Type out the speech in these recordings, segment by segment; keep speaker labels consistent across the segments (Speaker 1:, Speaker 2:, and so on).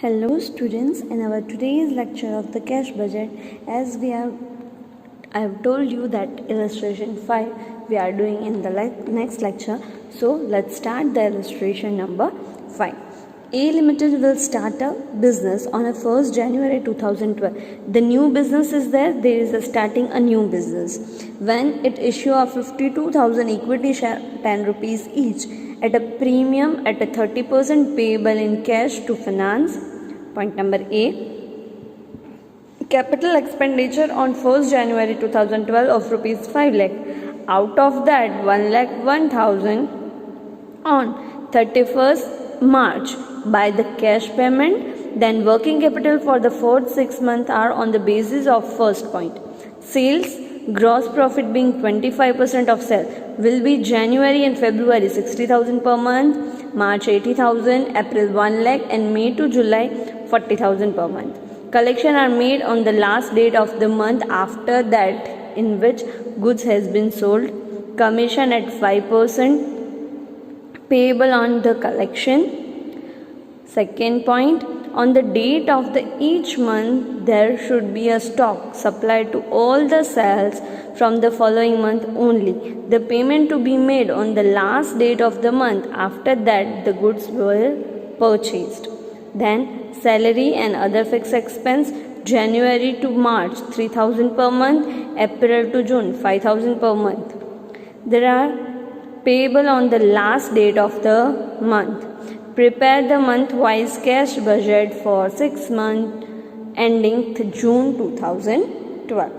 Speaker 1: Hello students, in our today's lecture of the cash budget, as I have told you that illustration 5 we are doing in the next lecture. So let's start the illustration number 5. A Limited will start a business on a 1st January 2012. The new business is there is a starting a new business. When it issue of 52,000 equity share 10 rupees each at a premium at a 30% payable in cash to finance. Point number A. Capital expenditure on 1st January 2012 of rupees 5 lakh. Out of that 1 lakh 1,000 on 31st March by the cash payment. Then working capital for the fourth 6 months are on the basis of first point. Sales gross profit being 25% of sale will be January and February 60,000 per month, March 80,000, April 1 lakh and May to July 40,000 per month. Collection are made on the last date of the month after that in which goods has been sold. Commission at 5% payable on the collection. Second point, on the date of the each month there should be a stock supplied to all the sales from the following month only. The payment to be made on the last date of the month after that the goods were purchased. Then salary and other fixed expense January to March 3,000 per month, April to June 5,000 per month. There are payable on the last date of the month. Prepare the month-wise cash budget for 6 months ending June 2012.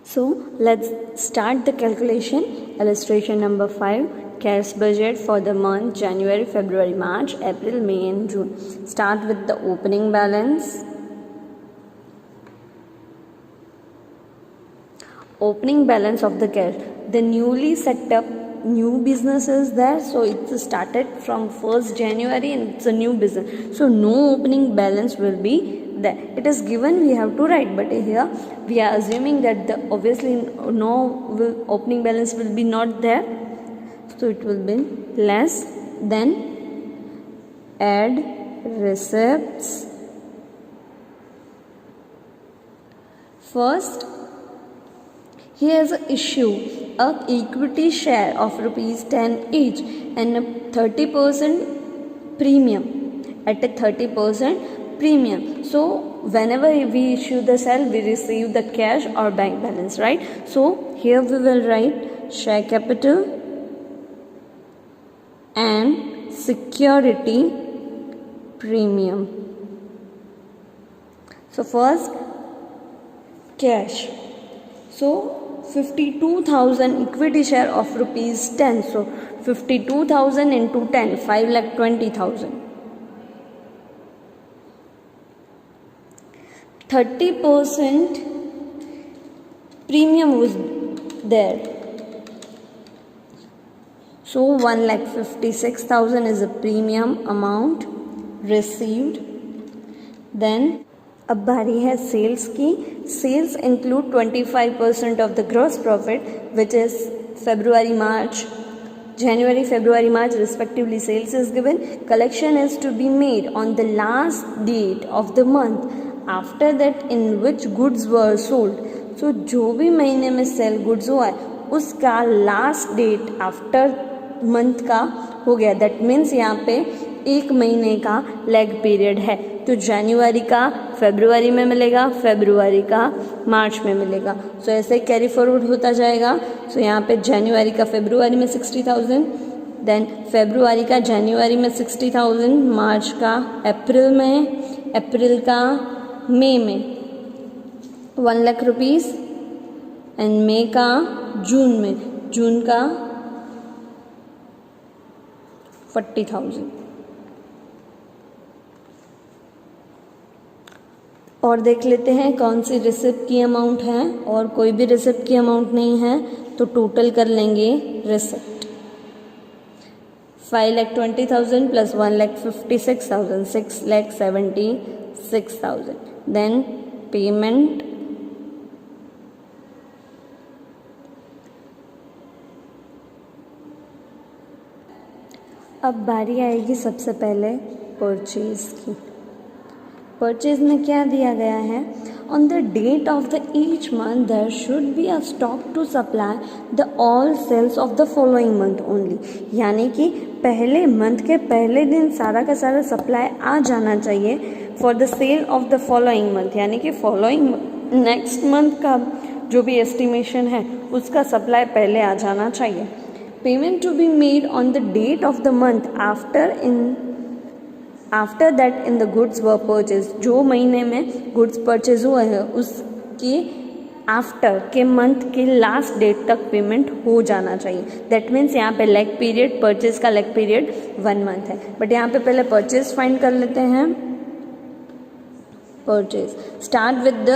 Speaker 1: So let's start the calculation. Illustration number 5. Cash budget for the month January, February, March, April, May and June. Start with the opening balance. Opening balance of the cash. The newly set up new business is there, so it's started from 1st January and it's a new business. So no opening balance will be there. It is given, we have to write, but here we are assuming that obviously no opening balance will be not there. So it will be less. Then add receipts. First, here is an issue a equity share of rupees 10 each and a 30% premium at a 30% premium. So whenever we issue the sale we receive the cash or bank balance, right? So here we will write share capital and security premium. So first cash. So 52,000 equity share of rupees 10. So 52,000 into 10, 5,20,000. 30% premium was there. So 1,56,000 is a premium amount received. Then अब बारी है sales की. Sales include 25% of the gross profit which is February, March, January, February, March respectively. Sales is given. Collection is to be made on the last date of the month after that in which goods were sold. So जो भी महीने में sell goods हुआ है उसका last date after month का हो गया. दैट मीन्स यहाँ पे 1 महीने का लैग पीरियड है. तो जनवरी का फरवरी में मिलेगा, फरवरी का मार्च में मिलेगा. सो ऐसे कैरी फॉरवर्ड होता जाएगा. सो यहाँ पे जनवरी का फरवरी में 60,000, देन फरवरी का जनवरी में 60,000, मार्च का अप्रैल में, अप्रैल का मई में 1 लाख रुपीस एंड मई का जून में, जून का 40,000. और देख लेते हैं कौन सी रिसिप्ट की अमाउंट है और कोई भी रिसिप्ट की अमाउंट नहीं है तो टोटल कर लेंगे रिसिप्ट. 5,20,000 प्लस 1,56,000, 6,76,000. Then payment. अब बारी आएगी सबसे पहले परचेज की. परचेज में क्या दिया गया है, on the date of the each month there should be a stock to supply the all sales of the following month only, यानी कि पहले मंथ के पहले दिन सारा का सारा सप्लाई आ जाना चाहिए for the sale of the following month, यानी कि फॉलोइंग नेक्स्ट मंथ का जो भी एस्टिमेशन है उसका सप्लाई पहले आ जाना चाहिए। Payment to be made on the date of the month after that in the goods were purchase, जो महीने में गुड्स परचेज हुए हैं उसके आफ्टर के मंथ के लास्ट डेट तक पेमेंट हो जाना चाहिए। दैट मीन्स यहाँ पे लेग पीरियड, परचेज का लेग पीरियड 1 मंथ है, बट यहाँ पे पहले परचेज फाइंड कर लेते हैं। Purchase start with the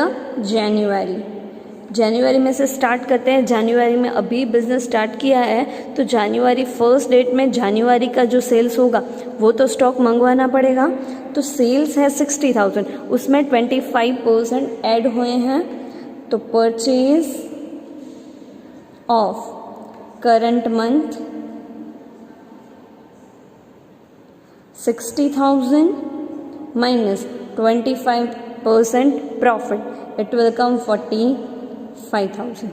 Speaker 1: January में से स्टार्ट करते हैं। जनवरी में अभी बिजनेस स्टार्ट किया है तो जनवरी फर्स्ट डेट में जनवरी का जो सेल्स होगा वो तो स्टॉक मंगवाना पड़ेगा। तो सेल्स है 60,000, उसमें 25% ऐड हुए हैं, तो purchase of current month 60,000 minus 25% profit, it will come 45,000।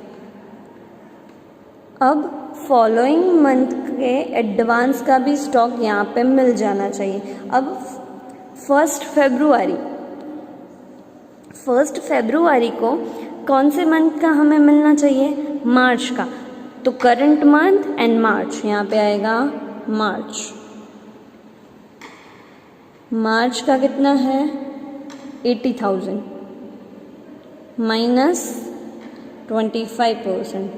Speaker 1: अब फॉलोइंग मंथ के एडवांस का भी स्टॉक यहाँ पे मिल जाना चाहिए। अब 1 फरवरी को कौन से मंथ का हमें मिलना चाहिए, मार्च का, तो करंट मंथ एंड मार्च, यहाँ पे आएगा मार्च का कितना है 80,000 माइनस 25%,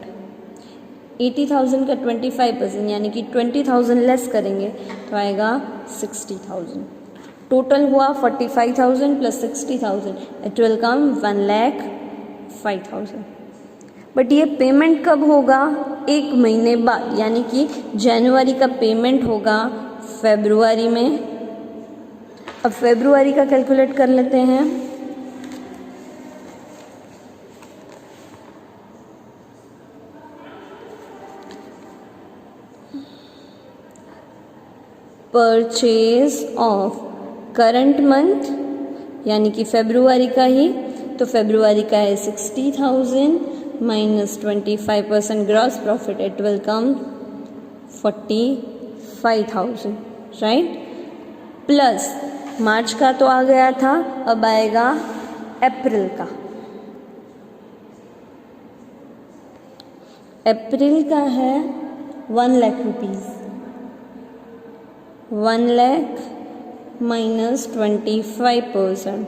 Speaker 1: 80,000 का 25% यानी कि 20,000 लेस करेंगे तो आएगा 60,000। टोटल हुआ 45,000 plus 60,000, it will come 1,05,000। But ये पेमेंट कब होगा, 1 महीने बाद, यानी कि जनवरी का पेमेंट होगा फरवरी में। अब फरवरी का कैलकुलेट कर लेते हैं। परचेज ऑफ करंट मंथ यानी कि फरवरी का ही, तो फरवरी का है 60,000 minus 25% gross profit, it will come 45,000, right. Plus March का तो आ गया था, अब आएगा अप्रैल का। अप्रैल का है 1 lakh rupees, 1 lakh minus 25%,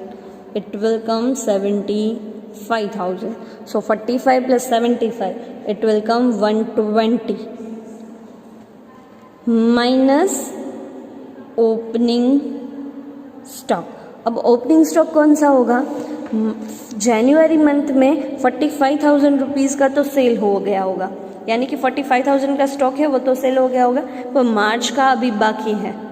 Speaker 1: it will come 75,000. So 45 plus 75, it will come 120 minus opening stock. अब ओपनिंग स्टॉक कौन सा होगा, जनवरी मंथ में 45,000 रुपीज़ का तो सेल हो गया होगा, यानी कि 45,000 का स्टॉक है वो तो सेल हो गया होगा, पर मार्च का अभी बाकी है,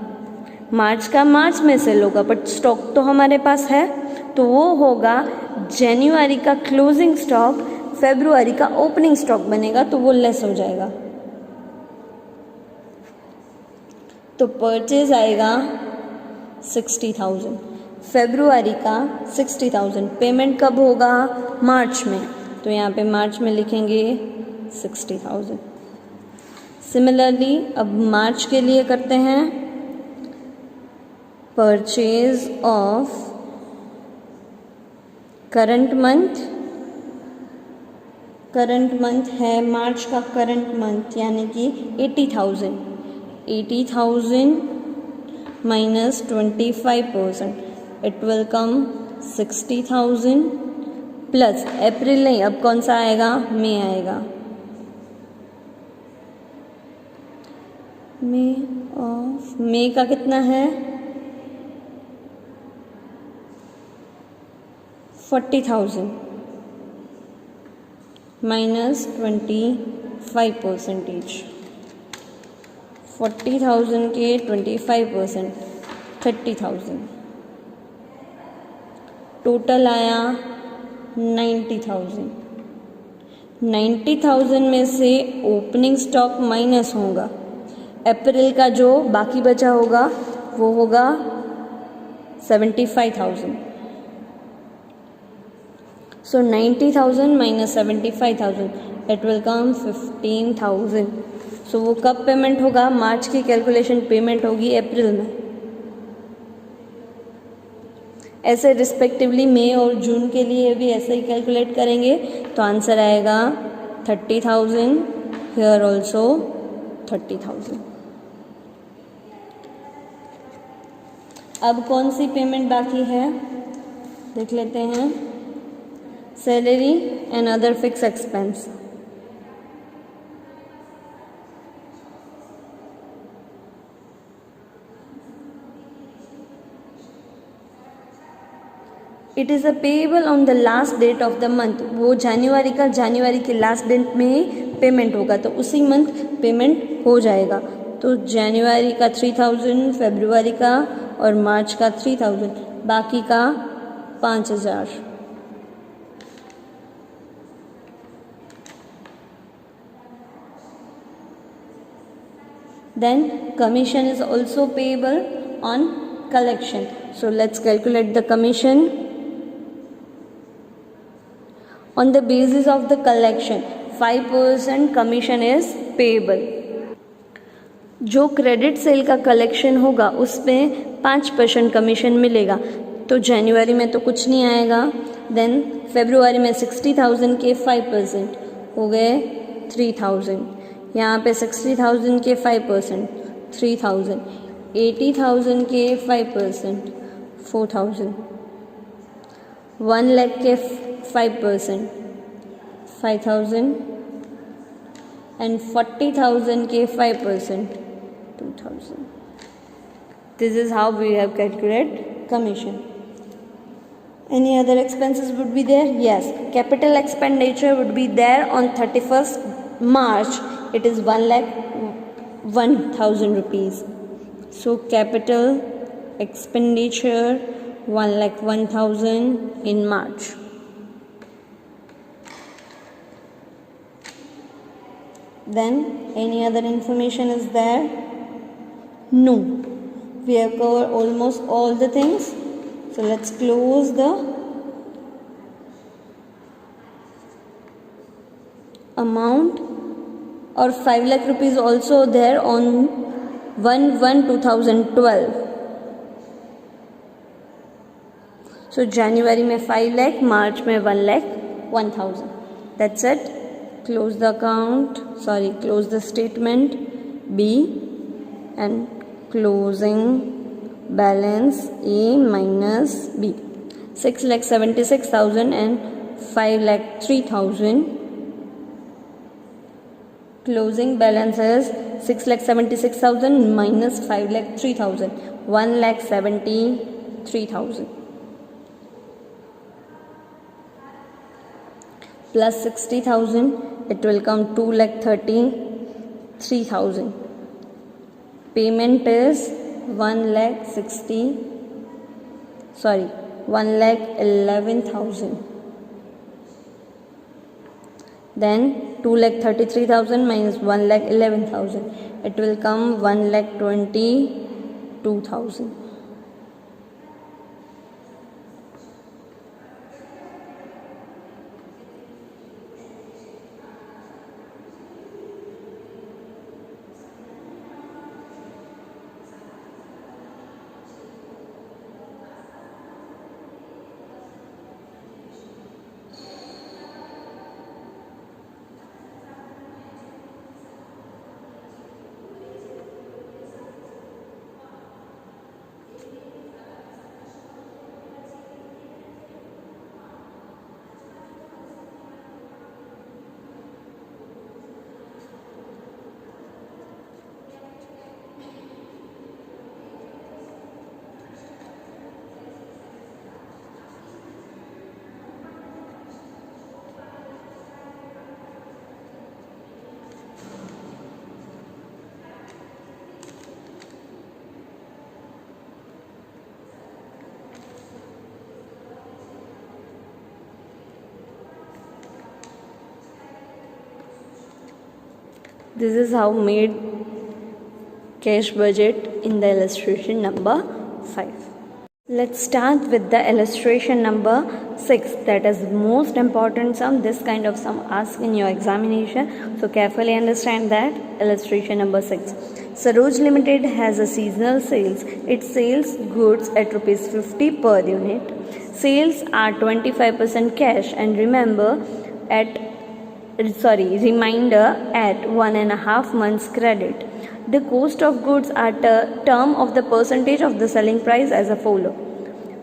Speaker 1: मार्च का मार्च में सेल होगा, बट स्टॉक तो हमारे पास है, तो वो होगा जनवरी का क्लोजिंग स्टॉक, फरवरी का ओपनिंग स्टॉक बनेगा, तो वो लेस हो जाएगा। तो परचेज आएगा 60,000, फरवरी का 60,000। पेमेंट कब होगा, मार्च में, तो यहाँ पे मार्च में लिखेंगे 60,000। सिमिलरली अब मार्च के लिए करते हैं परचेज ऑफ करंट मंथ है मार्च का करंट मंथ यानी कि 80,000 minus 25%, it will come 60,000 plus April नहीं, अब कौन सा आएगा, मई आएगा, मई का कितना है 40,000 माइनस 25%, 40,000 के 25% 30,000, टोटल आया 90,000। 90,000 में से ओपनिंग स्टॉक माइनस होगा, अप्रैल का जो बाकी बचा होगा वो होगा 75,000, So 90,000 minus 75,000, it will come 15,000. So वो कब पेमेंट होगा? मार्च की कैलकुलेशन पेमेंट होगी अप्रैल में. ऐसे रिस्पेक्टिवली मई और जून के लिए भी ऐसे ही कैलकुलेट करेंगे तो आंसर आएगा 30,000. Here also 30,000. अब कौन सी पेमेंट बाकी है देख लेते हैं. Salary and other fix expense. It is a payable on the last date of the month. वो जनवरी के लास्ट डेट में ही पेमेंट होगा तो उसी मंथ पेमेंट हो जाएगा. तो जनवरी का 3,000, फरवरी का और मार्च का 3,000, बाकी का 5,000. Then commission is also payable on collection. So let's calculate the commission. On the basis of the collection, 5% commission is payable. जो क्रेडिट सेल का कलेक्शन होगा उसमें 5% कमीशन मिलेगा. तो जनवरी में तो कुछ नहीं आएगा. देन फरवरी में 60,000 के 5% हो गए 3,000. यहाँ पे 60,000 के 5% 3,000. 80,000 के 5% 4,000. 1 लाख के 5% 5,000 and 40,000 के 5% 2,000. This is how we have calculated commission. Any other expenses would be there? Yes. Capital expenditure would be there on 31st March. It is 1,01,000 rupees. So capital expenditure 1,01,000 in March. Then any other information is there? No. We have covered almost all the things. So let's close the amount. Or 5 lakh rupees also there on 1/1/2012. So January में 5 lakh, March में 1,01,000. That's it. Close the account. Close the statement B and closing balance A minus B. 6,76,000 and 5,03,000. Closing balance is 6,76,000 minus 5,03,000. 1,73,000. Plus 60,000, it will come 2,33,000. Payment is 1,11,000. Then 2,33,000 minus 1,11,000, it will come 1,22,000. This is how made cash budget in the illustration number 5. Let's start with the illustration number 6, that is most important sum. This kind of sum asked in your examination, so carefully understand that. Illustration number 6. Saroj Limited has a seasonal sales. It sells goods at rupees 50 per unit. Sales are 25% cash and reminder at 1.5 months credit. The cost of goods are term of the percentage of the selling price as a follow.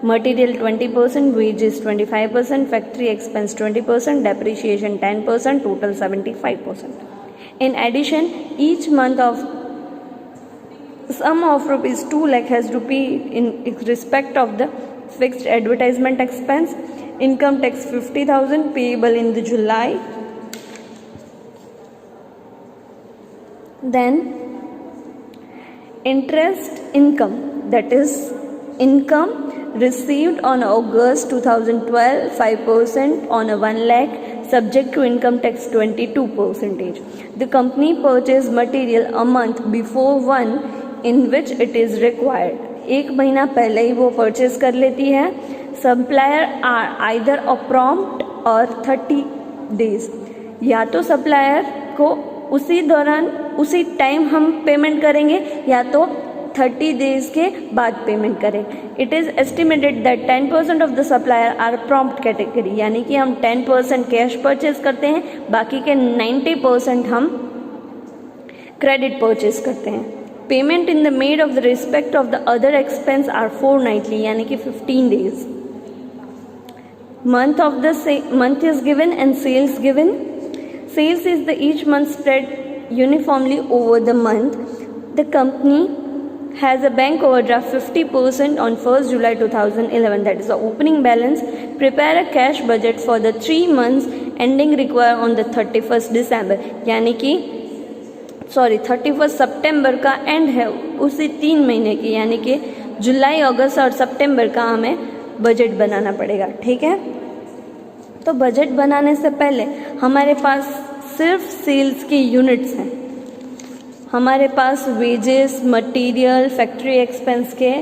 Speaker 1: Material 20%, wages 25%, factory expense 20%, depreciation 10%, total 75%. In addition, each month of sum of rupees 2 lakh has to be in respect of the fixed advertisement expense. Income tax 50,000 payable in the July. Then interest income, that is income received on August 2012, 5% on a 1 lakh, subject to income tax 22%. The company purchased material a month before one in which it is required. एक महीना पहले ही वो purchase कर लेती है. Supplier are either a prompt और 30 days. या तो सप्लायर को उसी दौरान उसी टाइम हम पेमेंट करेंगे या तो 30 days के बाद पेमेंट करें. It is estimated that 10% of the supplier are prompt category, यानी कि हम 10% कैश परचेज करते हैं, बाकी के 90% हम क्रेडिट परचेज करते हैं. Payment in the made of the respect of the other expense are fortnightly, यानी कि 15 days. Month is given and sales given. Sales is the each month spread uniformly over the month. The company has a bank overdraft 50% on 1st July 2011, that is the opening balance. Prepare a cash budget for the 3 months ending required on the 31st December, यानी कि 31st सितंबर का and है उसी 3 महीने की, यानी कि जुलाई, अगस्त और सितंबर का हमें बजट बनाना पड़ेगा. ठीक है, तो बजट बनाने से पहले हमारे पास सिर्फ सेल्स की यूनिट्स हैं. हमारे पास वेजेस, मटेरियल, फैक्ट्री एक्सपेंस के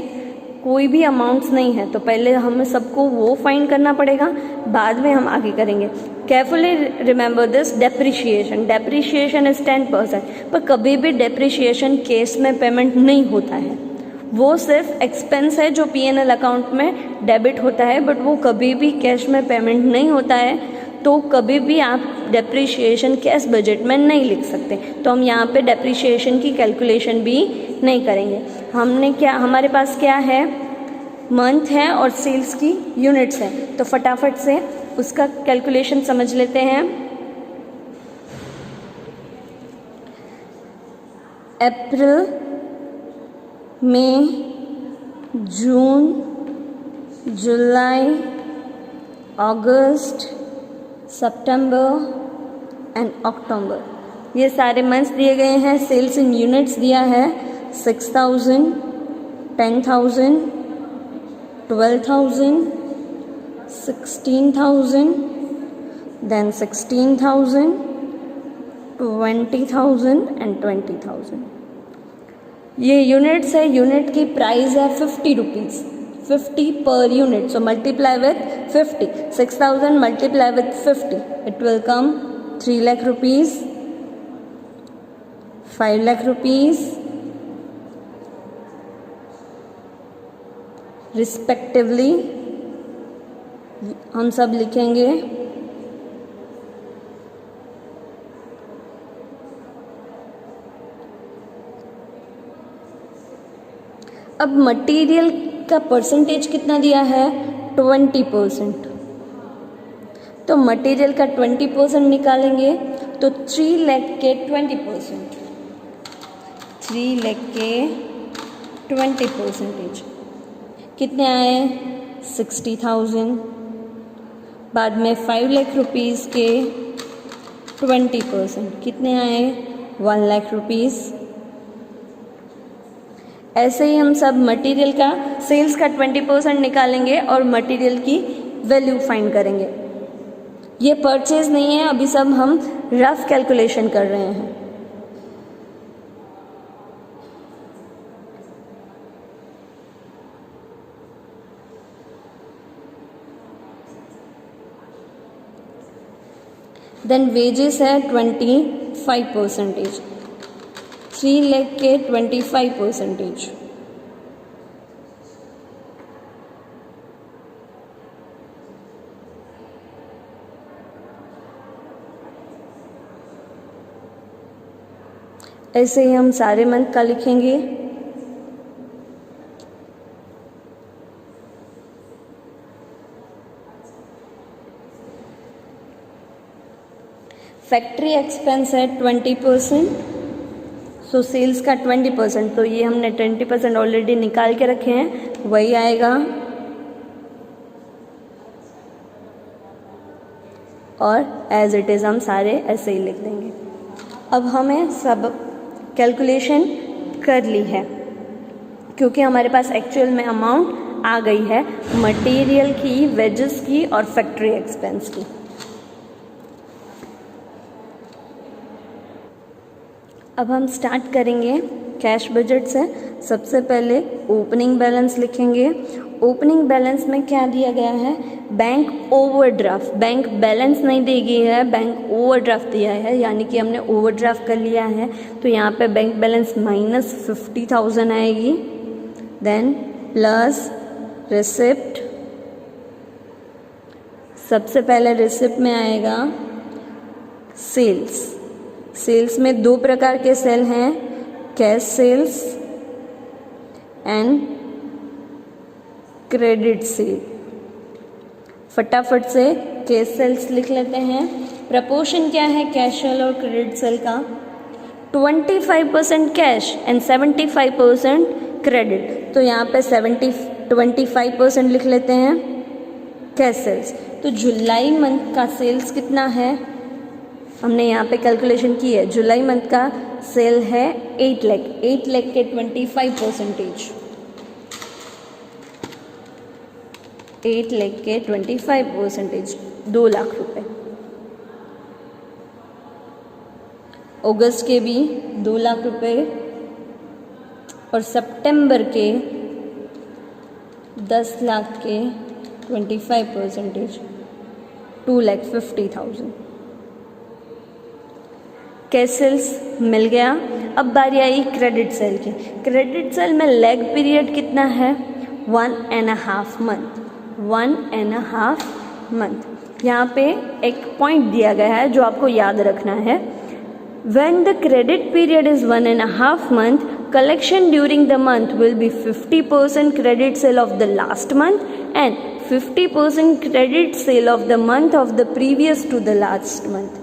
Speaker 1: कोई भी अमाउंट्स नहीं है, तो पहले हमें सबको वो फाइंड करना पड़ेगा, बाद में हम आगे करेंगे. Carefully remember this. Depreciation is 10%, पर कभी भी डेप्रिशिएशन केस में पेमेंट नहीं होता है. वो सिर्फ एक्सपेंस है जो P&L अकाउंट में डेबिट होता है, बट वो कभी भी कैश में पेमेंट नहीं होता है. तो कभी भी आप डेप्रिशिएशन कैश बजट में नहीं लिख सकते, तो हम यहाँ पे डेप्रिशिएशन की कैलकुलेशन भी नहीं करेंगे. हमारे पास क्या है, मंथ है और सेल्स की यूनिट्स हैं, तो फटाफट से उसका कैलकुलेशन समझ लेते हैं. अप्रैल, मई, जून, जुलाई, अगस्त, सितंबर एंड अक्टूबर, ये सारे मंथ्स दिए गए हैं. सेल्स इन यूनिट्स दिया है 6,000, 10,000, 12,000, 16,000, then 16,000, 20,000 एंड 20,000. ये यूनिट्स है. यूनिट की प्राइस है 50 rupees, 50 per unit. So multiply with 50. 6,000 multiply with 50. It will come 3 lakh rupees, 5 lakh rupees, respectively. हम सब लिखेंगे. अब मटेरियल का परसेंटेज कितना दिया है, 20%. तो मटेरियल का 20% निकालेंगे तो 3 लाख के 20%, 3 लाख के 20% कितने आए, 60,000. बाद में 5 लाख रुपीज़ के 20% कितने आए, 1 लाख रुपीज़. ऐसे ही हम सब मटेरियल का, सेल्स का 20% निकालेंगे और मटेरियल की वैल्यू फाइंड करेंगे. ये परचेज नहीं है, अभी सब हम रफ कैलकुलेशन कर रहे हैं. देन वेजेस है 25%, 3 लाख के 25%। ऐसे ही हम सारे मंथ का लिखेंगे। फैक्ट्री एक्सपेंस है 20%, सो सेल्स का 20%, तो ये हमने 20% ऑलरेडी निकाल के रखे हैं, वही आएगा। और एज इट इज़ हम सारे ऐसे ही लिख देंगे। अब हमें सब कैलकुलेशन कर ली है, क्योंकि हमारे पास एक्चुअल में अमाउंट आ गई है मटेरियल की, वेजेस की और फैक्ट्री एक्सपेंस की। अब हम स्टार्ट करेंगे कैश बजट से। सबसे पहले ओपनिंग बैलेंस लिखेंगे। ओपनिंग बैलेंस में क्या दिया गया है? Bank overdraft. बैंक बैलेंस नहीं दी गई है, बैंक ओवरड्राफ्ट दिया है, यानी कि हमने ओवरड्राफ्ट कर लिया है। तो यहाँ पे बैंक बैलेंस -50,000 आएगी। Then plus receipt. सबसे पहले रिसिप्ट में आएगा सेल्स। सेल्स में दो प्रकार के सेल हैं, cash sales and credit sale. फटाफट से कैश सेल्स लिख लेते हैं। प्रपोर्शन क्या है कैश सेल और क्रेडिट सेल का? 25% कैश एंड 75% क्रेडिट। तो यहाँ पे 25% लिख लेते हैं कैश सेल्स। तो जुलाई मंथ का सेल्स कितना है? हमने यहाँ पे कैलकुलेशन की है। जुलाई मंथ का सेल है 8 लाख। 8 लाख के 25%, 8 लाख के 25%, 2 लाख रुपए। अगस्त के भी 2 लाख रुपए और सितंबर के 10 लाख के 25%, 2,50,000। कैश सेल्स मिल गया। अब बारी आई क्रेडिट सेल की। क्रेडिट सेल में लैग पीरियड कितना है? 1.5 मंथ। 1.5 मंथ। यहाँ पे एक पॉइंट दिया गया है जो आपको याद रखना है। When the credit period is 1.5 month, collection during the month will be 50% credit sale of the last month and 50% credit sale of the month of the previous to the last month।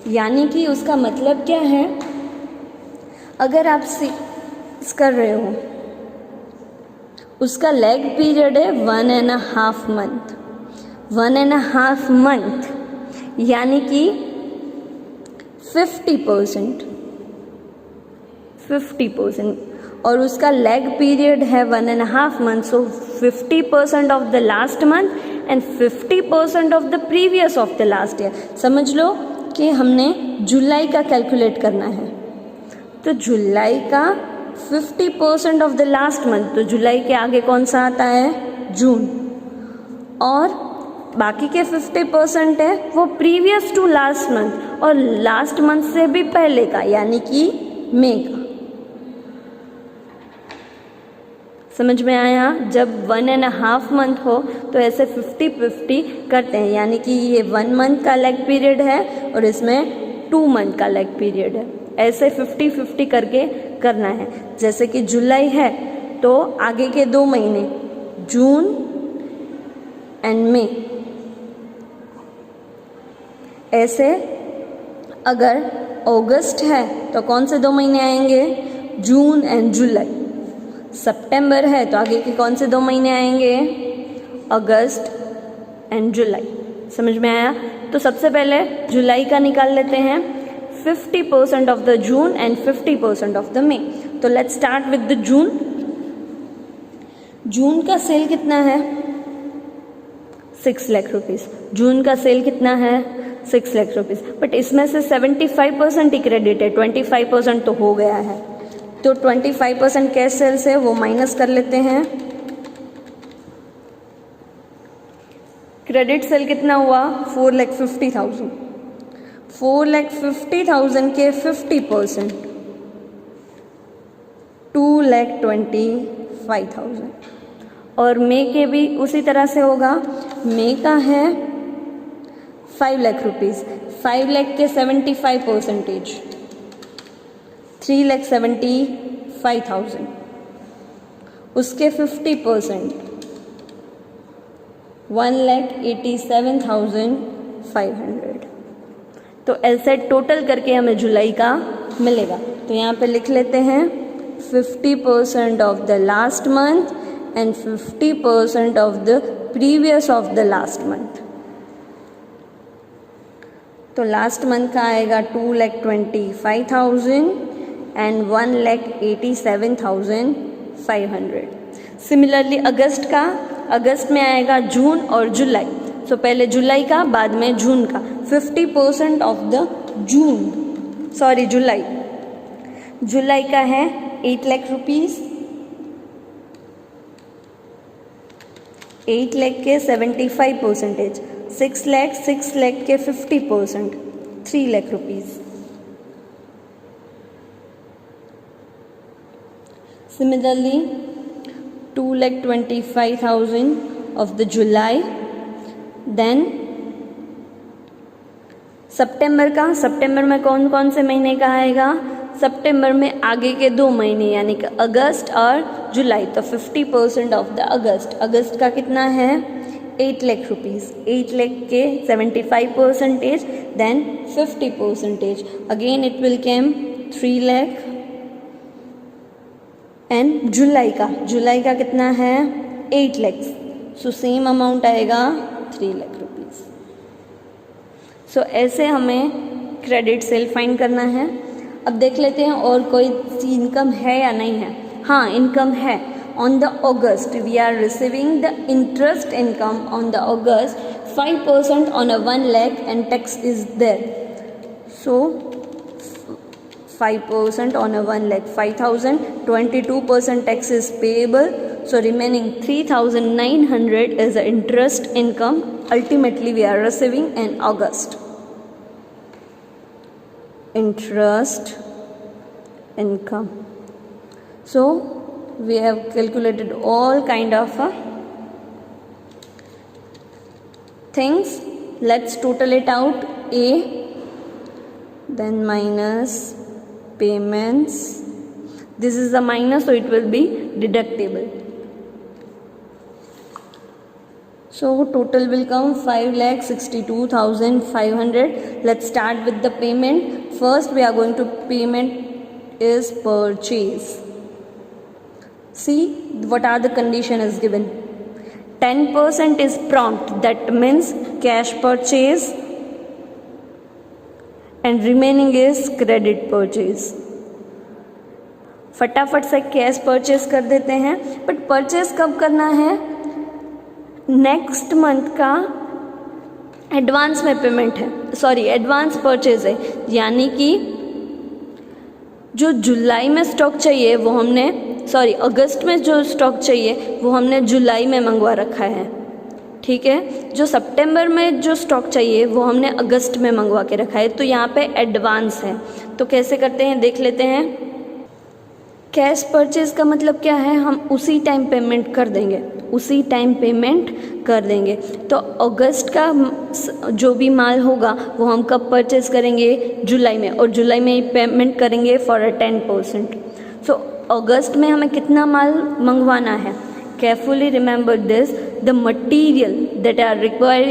Speaker 1: यानी कि उसका मतलब क्या है? अगर आप sales कर रहे हो, उसका लैग पीरियड है 1.5 मंथ। 1.5 मंथ यानी कि 50%, और उसका लैग पीरियड है 1.5 month. So 50% of the last month and 50% of the previous of the last year. समझ लो कि हमने जुलाई का कैलकुलेट करना है, तो जुलाई का 50% ऑफ द लास्ट मंथ, तो जुलाई के आगे कौन सा आता है? जून। और बाकी के 50% है वो प्रीवियस टू लास्ट मंथ और लास्ट मंथ से भी पहले का, यानी कि मई का। समझ में आया? जब 1.5 मंथ हो तो ऐसे 50-50 करते हैं, यानी कि ये 1 मंथ का लैग पीरियड है और इसमें 2 मंथ का लैग पीरियड है। ऐसे 50-50 करके करना है। जैसे कि जुलाई है तो आगे के 2 महीने जून एंड मई। ऐसे अगर अगस्त है तो कौन से 2 महीने आएंगे? जून एंड जुलाई। सितंबर है तो आगे के कौन से 2 महीने आएंगे? अगस्त एंड जुलाई। समझ में आया? तो सबसे पहले जुलाई का निकाल लेते हैं। 50% of the June and 50% of the May. तो let's start with the June. June का सेल कितना है? 6 लाख रुपीस। जून का सेल कितना है? 6 लाख रुपीस। बट इसमें से 75% ही क्रेडिट है, 25% तो हो गया है। तो 25% कैश सेल्स है वो माइनस कर लेते हैं। क्रेडिट सेल कितना हुआ? 4,50,000। 4,50,000 के 50%, 2,25,000। और मे के भी उसी तरह से होगा। मे का है 5 लाख रुपीज़, 5 लाख के 75%, 3,75,000। उसके 50%, 1,87,500। तो ऐसे टोटल करके हमें जुलाई का मिलेगा। तो यहाँ पे लिख लेते हैं 50% of the last month and 50% of the previous of the last month. तो लास्ट मंथ का आएगा 2,25,000 एंड 1,87,500। सिमिलरली अगस्त का, अगस्त में आएगा जून और जुलाई। तो पहले जुलाई का, बाद में जून का। 50% ऑफ द जुलाई। जुलाई का है 8 लाख रुपीज़, 8 लाख के 75%, 6 लाख के 50%, 3 lakh rupees. Similarly, 2,25,000 of the July. Then सितंबर का, सितंबर में कौन कौन से महीने का आएगा? सितंबर में आगे के 2 महीने यानी कि अगस्त और जुलाई। तो 50% ऑफ द अगस्त। अगस्त का कितना है? 8 लाख रुपीज़, 8 लाख के 75%, then 50%, again it will came 3 lakh. And जुलाई का कितना है? 8 लाख। सो सेम अमाउंट आएगा 3 लाख रुपीज़। सो ऐसे हमें क्रेडिट सेल फाइंड करना है। अब देख लेते हैं और कोई इनकम है या नहीं है। हाँ, इनकम है। On the August we are receiving the interest income on the August 5% on a 1 lakh and tax is there. So 5% on a 1 lakh 5,000, 22% tax is payable, so remaining 3,900 is the interest income ultimately we are receiving in August. Interest income. So we have calculated all kind of things. Let's total it out. A, then minus payments. This is the minus, so it will be deductible. So total will come 5,62,500. Let's start with the payment. First we are going to payment is purchase. See what are the condition is given. 10% is prompt, that means cash purchase, and remaining is credit purchase. फटाफट से cash purchase कर देते हैं, but purchase कब करना है? Next month का advance में पेमेंट है, सॉरी एडवांस परचेज है, यानी कि जो जुलाई में स्टॉक चाहिए वो हमने, सॉरी अगस्त में जो स्टॉक चाहिए वो हमने जुलाई में मंगवा रखा है, ठीक है। जो सितंबर में जो स्टॉक चाहिए वो हमने अगस्त में मंगवा के रखा है, तो यहाँ पे एडवांस है। तो कैसे करते हैं देख लेते हैं। कैश परचेज का मतलब क्या है? हम उसी टाइम पेमेंट कर देंगे, उसी टाइम पेमेंट कर देंगे। तो अगस्त का जो भी माल होगा वो हम कब परचेज करेंगे? जुलाई में, और जुलाई में ही पेमेंट करेंगे फॉर अ 10%। सो अगस्त में हमें कितना माल मंगवाना है? Carefully remember this, the material that are required,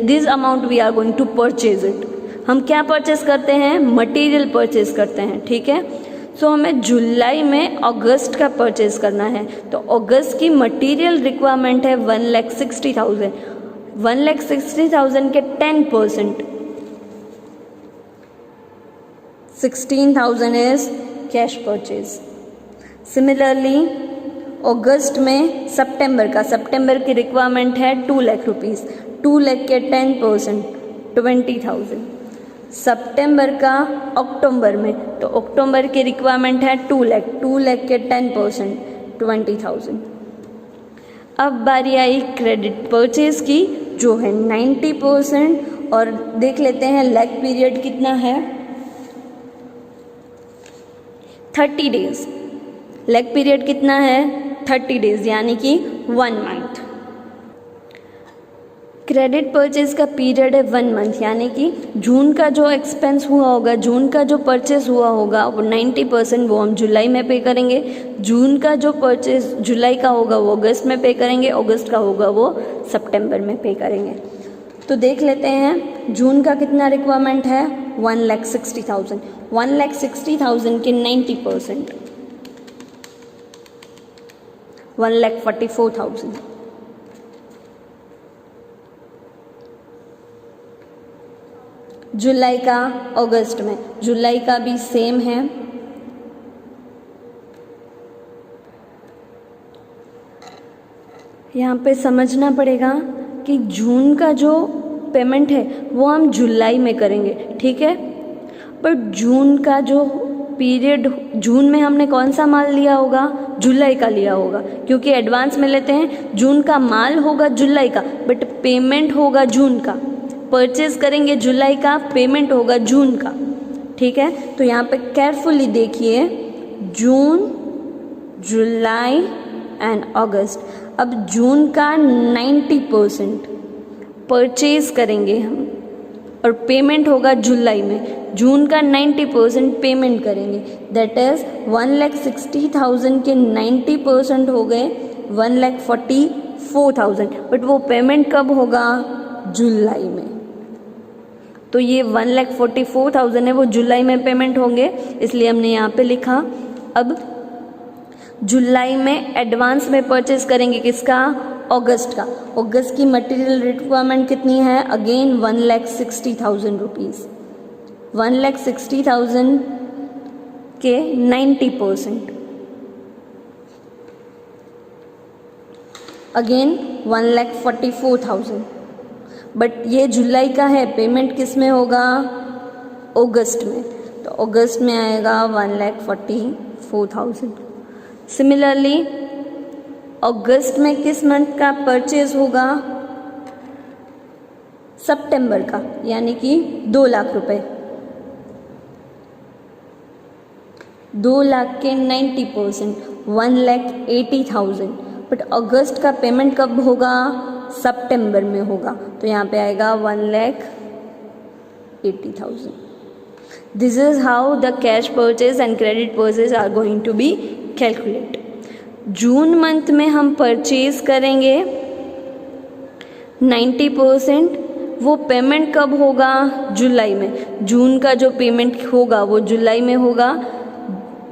Speaker 1: this amount we are going to purchase it. हम क्या परचेज करते हैं? मटेरियल परचेज करते हैं, ठीक है। सो हमें जुलाई में अगस्त का परचेज करना है, तो अगस्त की मटेरियल रिक्वायरमेंट है 1,60,000। 1,60,000 के 10%, 16,000 इज कैश परचेज। सिमिलरली अगस्त में सितंबर की रिक्वायरमेंट है 2 लाख रुपीज़, 2 लाख के 10%, 20,000। सितंबर का अक्टूबर में, तो अक्टूबर की रिक्वायरमेंट है 2 लाख, 2 लाख के 10%, 20,000। अब बारी आई क्रेडिट परचेज की, जो है 90% और देख लेते हैं लैग पीरियड कितना है, 30 डेज। लैग पीरियड कितना है, 30 डेज, यानी कि 1 मंथ। क्रेडिट परचेज का पीरियड है 1 मंथ, यानी कि जून का जो एक्सपेंस हुआ होगा, जून का जो परचेज हुआ होगा वो 90% वो हम जुलाई में पे करेंगे। जून का जो परचेज जुलाई का होगा वो अगस्त में पे करेंगे, अगस्त का होगा वो सितंबर में पे करेंगे। तो देख लेते हैं जून का कितना रिक्वायरमेंट है, 1,60,000। 1,60,000 के 90% 1,44,000। जुलाई का अगस्त में, जुलाई का भी सेम है, यहाँ पे समझना पड़ेगा कि जून का जो पेमेंट है वो हम जुलाई में करेंगे, ठीक है। पर जून का जो पीरियड, जून में हमने कौन सा माल लिया होगा, जुलाई का लिया होगा, क्योंकि एडवांस में लेते हैं। जून का माल होगा जुलाई का, बट पेमेंट होगा जून का। परचेज करेंगे जुलाई का, पेमेंट होगा जून का, ठीक है। तो यहाँ पे केयरफुली देखिए, जून, जुलाई एंड अगस्त। अब जून का 90% परचेज करेंगे हम और पेमेंट होगा जुलाई में। जून का 90% पेमेंट करेंगे, दैट इज 1,60,000 के 90% हो गए 1,44,000। बट वो पेमेंट कब होगा, जुलाई में। तो ये 1,44,000 है वो जुलाई में पेमेंट होंगे, इसलिए हमने यहाँ पे लिखा। अब जुलाई में एडवांस में परचेज करेंगे किसका, अगस्त का। अगस्त की मटेरियल रिक्वायरमेंट कितनी है, अगेन 1,60,000 रुपीज़। 1,60,000 के 90%, अगेन 1,44,000। बट ये जुलाई का है, पेमेंट किस में होगा, अगस्त में। तो अगस्त में आएगा 1,44,000। सिमिलरली अगस्त में किस मंथ का परचेज होगा, सितंबर का, यानी कि 2 लाख रुपए। 2 लाख के 90% 1,80,000। बट अगस्त का पेमेंट कब होगा, सितंबर में होगा, तो यहाँ पे आएगा 1,80,000। This is how the cash purchase and credit purchase are going to be calculate. June month में हम परचेज करेंगे 90%, वो पेमेंट कब होगा, जुलाई में। जून का जो पेमेंट होगा वो जुलाई में होगा,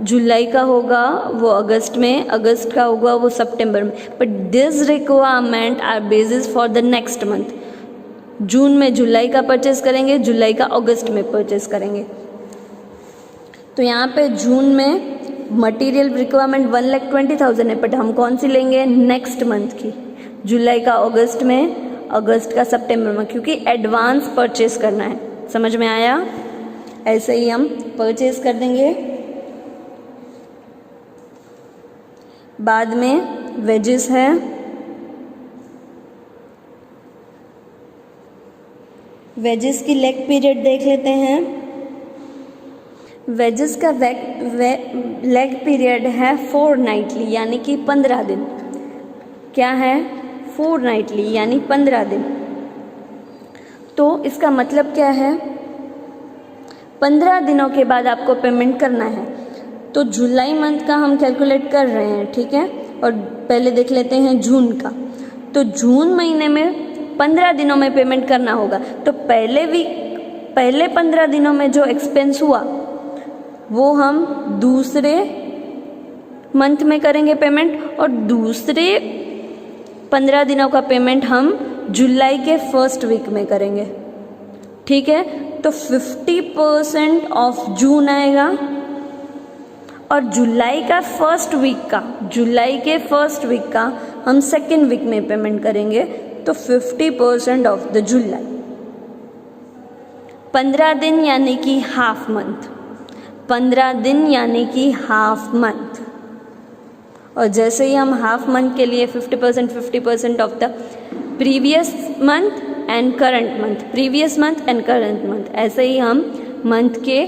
Speaker 1: जुलाई का होगा वो अगस्त में, अगस्त का होगा वो सितंबर में। But this requirement are basis for the next month. June में जुलाई का परचेस करेंगे, जुलाई का अगस्त में परचेस करेंगे। तो यहाँ पे जून में मटेरियल रिक्वायरमेंट 1,20,000 है, बट हम कौन सी लेंगे, नेक्स्ट मंथ की। जुलाई का अगस्त में, अगस्त का सितंबर में, क्योंकि एडवांस परचेस करना है। समझ में आया, ऐसे ही हम परचेस कर देंगे। बाद में वेजेस है, वेजेस की लेग पीरियड देख लेते हैं। वेजेस का लेग पीरियड है फोर्टनाइटली, यानी कि 15 दिन। क्या है, फोर्टनाइटली यानी 15 दिन। तो इसका मतलब क्या है, 15 दिनों के बाद आपको पेमेंट करना है। तो जुलाई मंथ का हम कैलकुलेट कर रहे हैं, ठीक है। और पहले देख लेते हैं जून का। तो जून महीने में 15 दिनों में पेमेंट करना होगा। तो पहले 15 दिनों में जो एक्सपेंस हुआ वो हम दूसरे मंथ में करेंगे पेमेंट, और दूसरे 15 दिनों का पेमेंट हम जुलाई के फर्स्ट वीक में करेंगे, ठीक है। तो 50% ऑफ जून आएगा, और जुलाई का फर्स्ट वीक का, जुलाई के फर्स्ट वीक का हम सेकेंड वीक में पेमेंट करेंगे। तो 50% ऑफ द जुलाई। 15 दिन यानी कि हाफ मंथ, 15 दिन यानी कि हाफ मंथ। और जैसे ही हम हाफ मंथ के लिए 50% of the previous month and current month, previous month and current month, ऐसे ही हम मंथ के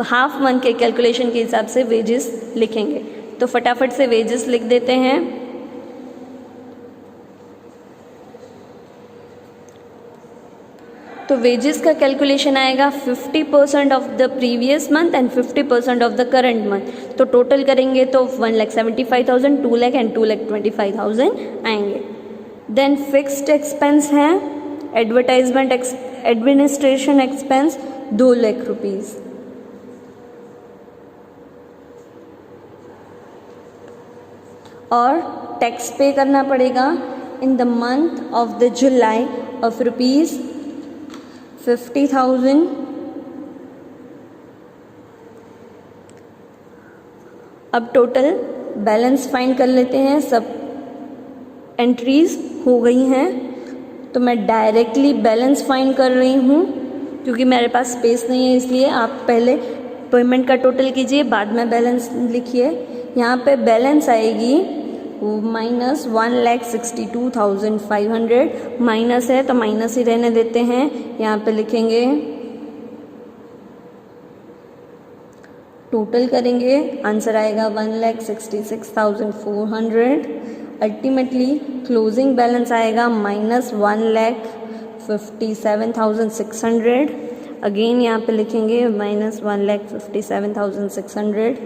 Speaker 1: हाफ मंथ के कैलकुलेशन के हिसाब से वेजेस लिखेंगे। तो फटाफट से वेजेस लिख देते हैं। तो वेजेस का कैलकुलेशन आएगा 50% of the previous month and 50% of the current month. तो टोटल करेंगे तो 1,75,000, 2 लाख एंड 2,25,000 आएंगे। देन फिक्स्ड एक्सपेंस है advertisement administration expense 2 lakh rupees. और टैक्स पे करना पड़ेगा in the month of the July of rupees 50,000। अब टोटल बैलेंस फाइंड कर लेते हैं। सब एंट्रीज हो गई हैं तो मैं डायरेक्टली बैलेंस फाइंड कर रही हूँ क्योंकि मेरे पास स्पेस नहीं है, इसलिए आप पहले पेमेंट का टोटल कीजिए, बाद में बैलेंस लिखिए। यहाँ पे बैलेंस आएगी माइनस 1,62,500, माइनस है तो माइनस ही रहने देते हैं। यहाँ पे लिखेंगे टोटल करेंगे, आंसर आएगा 1,66,400। अल्टीमेटली क्लोजिंग बैलेंस आएगा माइनस 1,57,600। अगेन यहाँ पे लिखेंगे माइनस 1,57,600।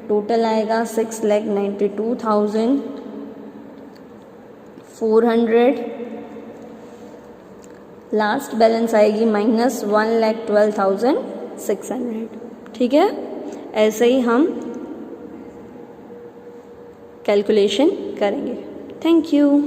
Speaker 1: टोटल आएगा 6,92,400। लास्ट बैलेंस आएगी माइनस 1,12,600। ठीक है, ऐसे ही हम कैलकुलेशन करेंगे। Thank you.